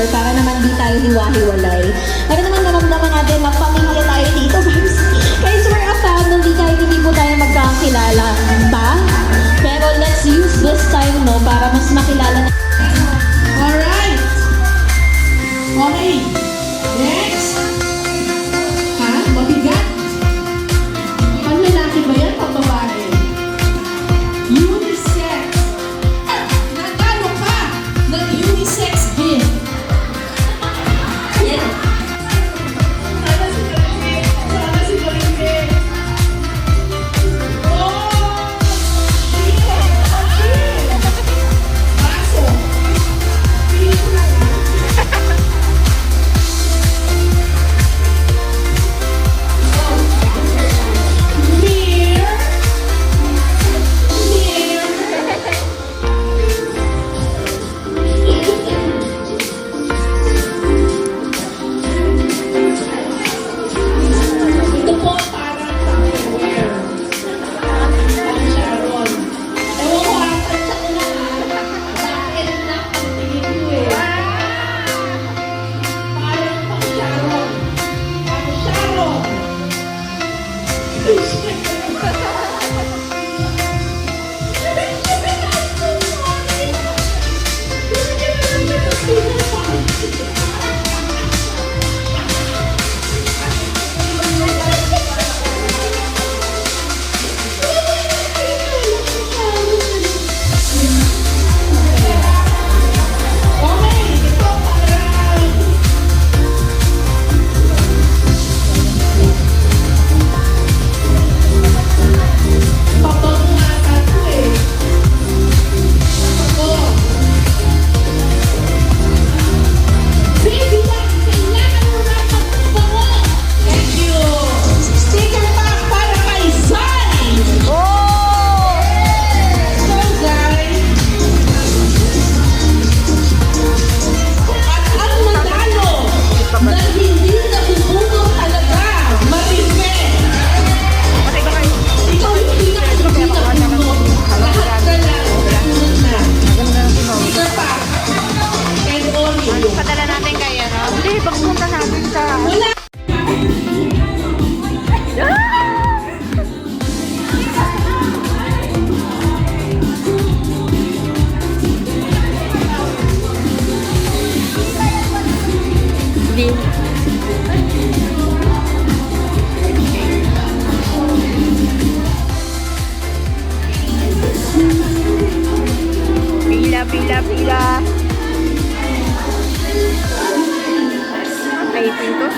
picture para naman di tayo hiwa-hiwalay. Para naman naramdaman natin na pamilya tayo dito, guys. Guys, we're a family kahit hindi po tayo magkakilala pa. Pero let's use this time, no, para mas makilala na. Alright. Okay. Next. Ha? Mabigat? Panlalaki ba yan? Pagbabae? Unisex. Nagano ka? Nag-unisex din. Yes. Sana si Kalimbe. Sana si Kalimbe. Oh! Baso. Mirror. Ito po parang Tupperware. Ang Sharon. Ewan ko ata siya na dahil na ang tingin ko eh. Parang pang Sharon. Pang Sharon. Okay, ito parang papangungatan ko eh. Ako. Baby lang, kailangan mo na magbango. Thank you. Sticker pack para kay Zay. So, Zay. At ang nanalo na hindi nabubuno talaga, Marife. Ikaw yung pinaka-nabuno. Lahat ka lang, nabunan na. Sticker pack. And Oreo. Padala natin kaya, no? Hindi, pagpunta natin sa... Wala. Pila, pila, pila. Ay, pinto.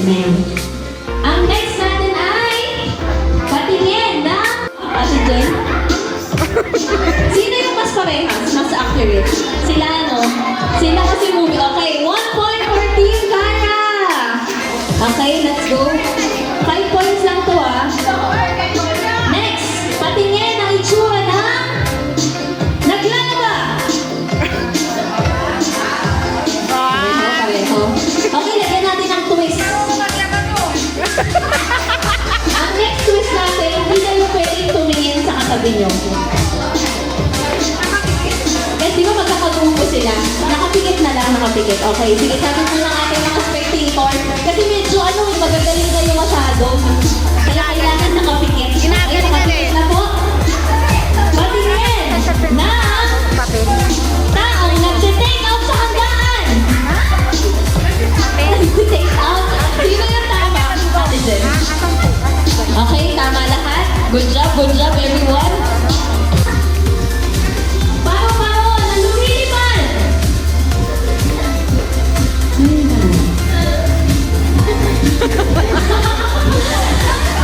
Ma'am. Ang next natin ay patingin ng Jen. Sino yung mas parehas, mas accurate? Sila, no? Sila kasi movie. Okay, 1 point for Team Kaya! Okay, let's go. 5 points lang to ah. Next, patingin ang itsura na naglalaba. Pareho. Okay, lagyan natin ang twist. Ang next twist natin, hindi kayo pwedeng tumingin sa katabi nyo. Kasi di ba magkakagrupo sila? Nakapikit na lang, nakapikit. Okay, sige, sabi mo ng ating mga spectator. Kasi medyo magagaling kayo masyado. Kaya kailangan nakapikit. Ginagaling Okay, nakapikit na po. Patingin na taong nagte-take out sa handaan. Nagte-take out? Sino yung tama? Ate Jen. Okay, tama lahat. Good job everyone. Paro, nalulilipan.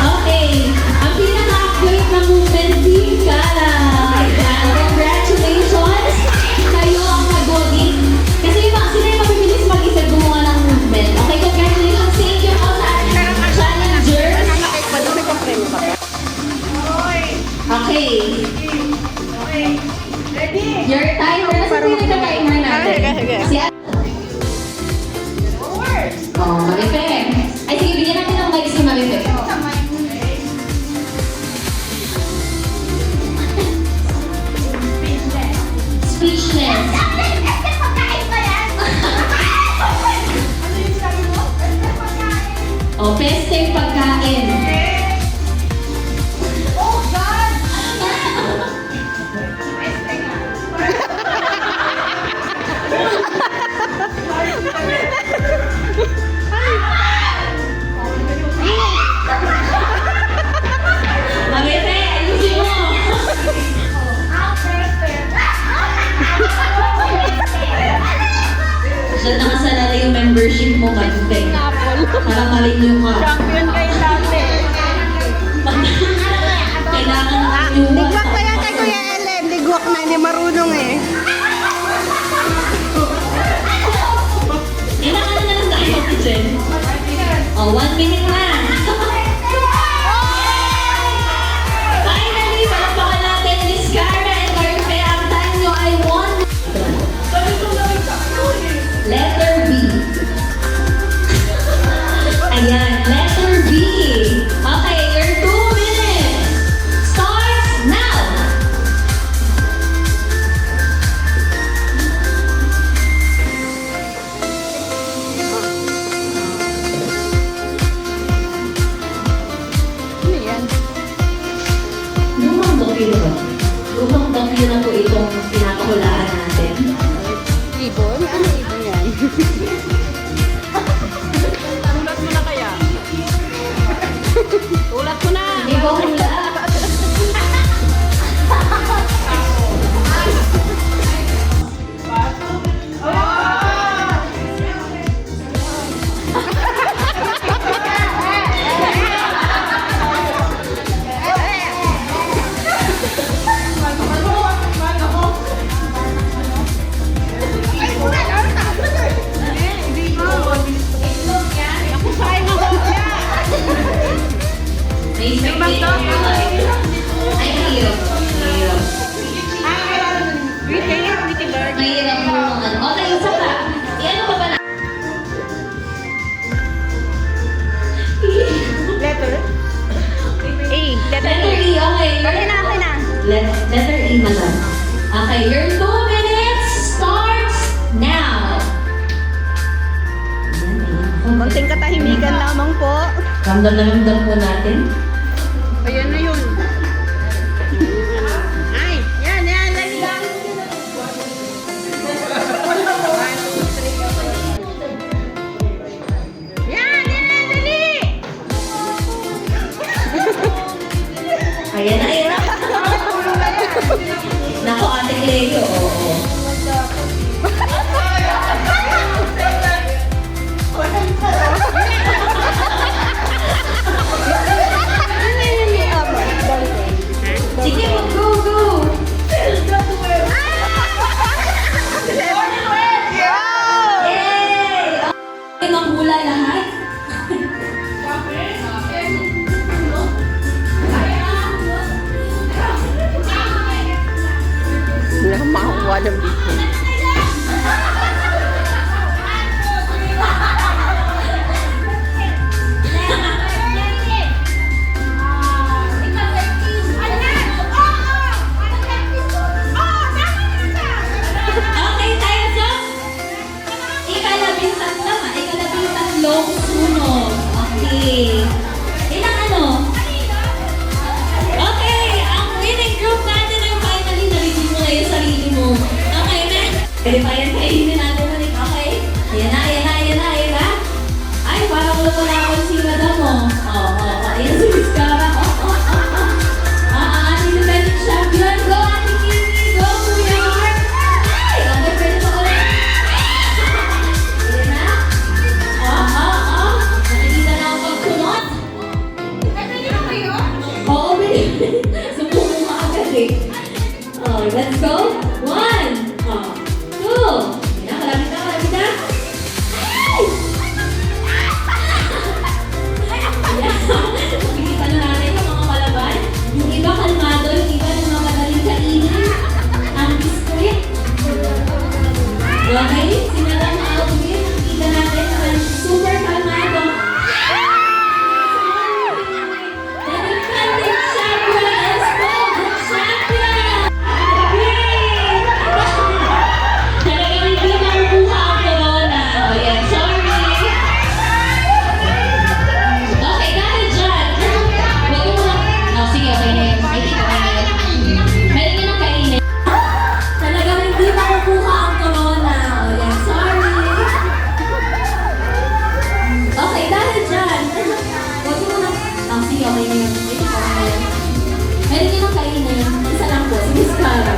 Okay, ang pinaka-accurate na movement, Team Kala. And congratulations! Kayo ang nag-voting. Kasi sila yung mabibilis mag-isa gumawa ng movement. Okay, congratulations. Thank you po sa ating challengers. Okay. Your timer. Nasa pinag na timer natin? Sige. Si Oh, Marife. Ay, sige, bigyan natin ng mic si Marife. Speechless. Oh, peste pagkain. Marife, ayusin mo. Diyan nakasalala yung membership mo, Marife. Para malinyo ka. Champion kayo dati. Kailangan ng inyong Ligwak pa yan kay Kuya Ellen. Ligwak na, hindi marunong eh. Ilang ano na lang tayo, Jen? Oh, 1 minute na. Finally, palakpakan natin Miss Cara and Marife. Ang time nyo ay 1. Letter B. Ayan, letter B. Okay, your 2 minutes starts now. Ano yan? Lumang bakyo ba? Lumang bakyo na po itong pinapahulaan natin. Ibon? Ano ibon yan? Ulat mo na kaya? Ulat mo na! Hindi ba hula? May spectator. Ay, mahirap. Mahirap mo naman. Okay, isa pa. Iano pa ba na? Letter? A. Letter E, okay. Okay na. Letter E, madam. Okay, your 2 minutes starts now. Konting katahimikan lamang po. Ramdam na ramdam po natin. Ayan na yun. Ay, yan, lagi lang. Yan, dali! Ayan na, ayan na. Nako, Ate Cleo, oo. sunog. Okay. Ilang ano? Okay, ang winning group natin ay finally narinig mo na yung sarili mo. Okay na. Pwede pa yan kainin natin ulit. Okay? Ayan na, ayan na, ayan na, ayan na. Ay, parang lumalawan si Madam mo. Ayan si Miss Cara. Ating defending champion. Go, Ate Kimi. Go, Kuya Mark. Ay, okay, pwede pa ulit. Ayan na. Nakikita na ang pagkunot. Oo, baby. Sumbong mo agad eh. Let's go. 1, 2. Ayan, malapit na, malapit na. Ay! Makikita na natin yung mga kalaban. Yung iba kalmado, yung iba namamadaling kainin. Ang biskuit. Okay? Sinalang Alvin, nakikita natin ang super kalmado. The defending champion is Golden Champion! Talagang hindi makukuha ang corona. Oh, yeah, sorry. Okay, dahil dyan. Huwag mo lang. Oh, sige, okay na yun. Ay, dito ka na yun. Meron ka ng kainin. Talagang hindi makukuha ang corona. Oh, yeah, sorry. Okay, dahil dyan. Huwag mo lang. Oh, sige, okay na yun. Ay, dito ka na yun. Meron ka ng kainin. Isa lang po, si Miss Cara.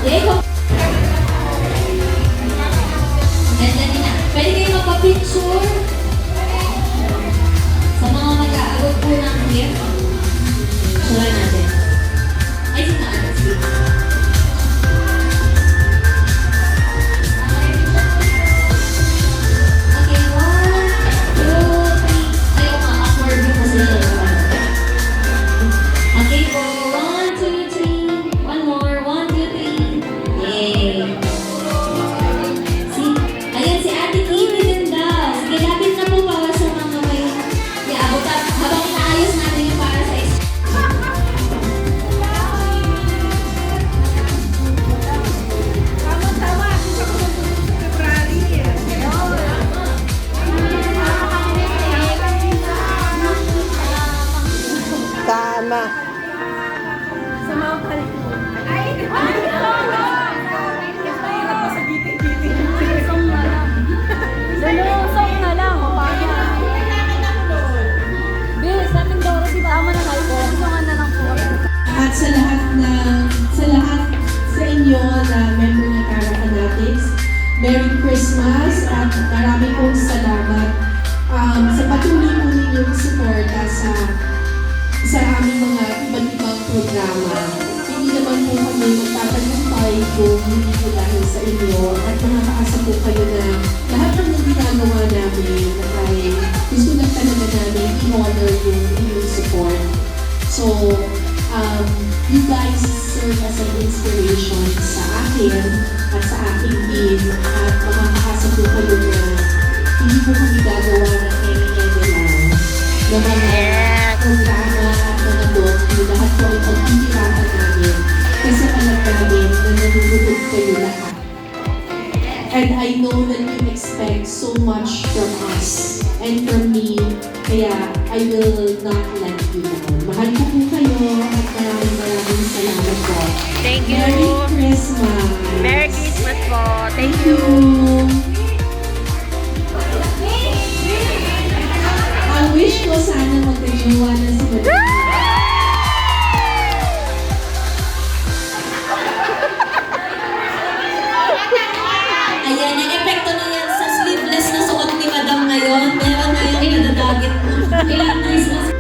Yay, go. And then, pwede kayo magpa-picture. Sa mga mag-aagot po ng gift, sura natin. Ay, sino natin? Sige. Okay, 1, 2, 3. Ayaw ka, awkward yung position. Okay po, 1, 2, 3. One more, 1, 2, 3. Yay! Ayan si Ate Kimi din daw. Sige, lapit na po para sa mga may iabot at habang inaayos natin yung para sa isa. Tama. Lulusong na lang. O, paano? Bilis, natin daw. Tama na lang po. Lusungan na lang po. At sa lahat sa inyo na member ng Cara Fanatics, Merry Christmas at marami pong salamat sa patuloy po ninyong suporta sa aming mga iba't ibang programa. Hindi naman po kami magtatagumpay kung hindi po dahil sa inyo at makakaasa po kayo na lahat ng ginagawa namin ay gusto na talaga namin in-honor yung inyong support. So, you guys serve as an inspiration sa akin at sa aking team at makakaasa po kayo na hindi po kami gagawa ng any lang na mga programa at mga docu. Lahat po ay pagpipirahan namin kasi alam namin na nanunod kayo lahat. And I know that you expect so much from us and from me, kaya I will not let you down. Mahal ko po kayo at maraming salamat po. Thank you. Merry Christmas! Merry Christmas po. Thank you. Ang wish ko sana magkajowa na si Madam. Ayan, yung epekto na yan sa sleeveless na suot ni Madam ngayon. Meron na yung nadadagit mo. Ilang Christmas.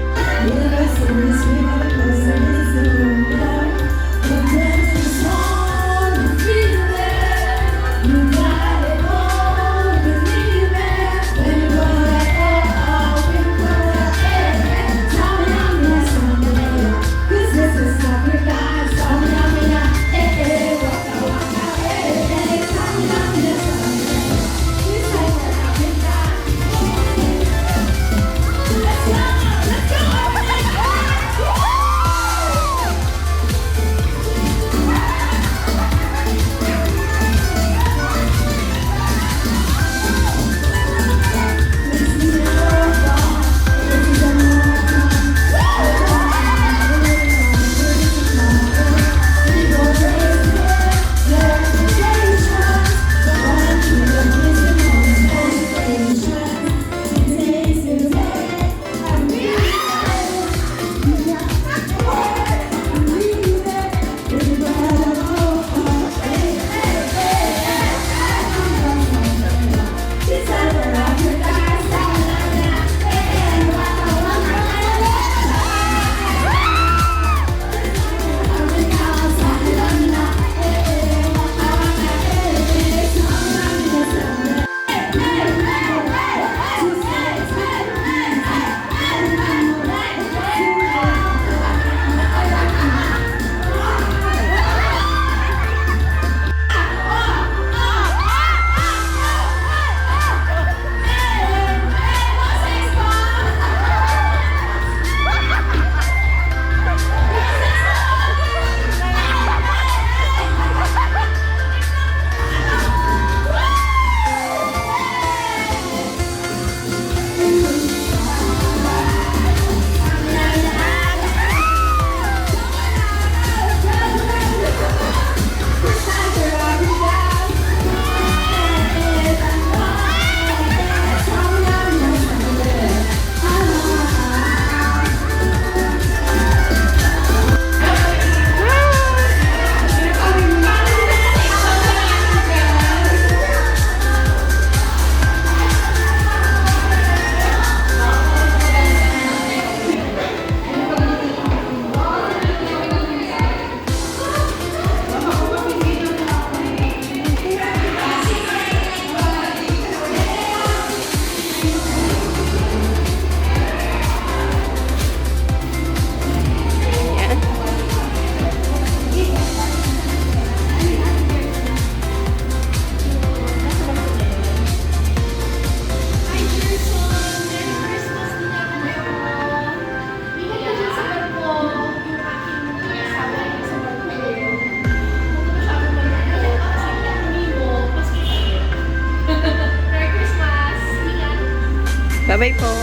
Bye-bye po.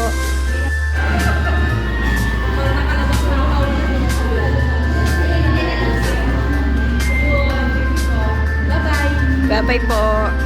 Bye-bye po.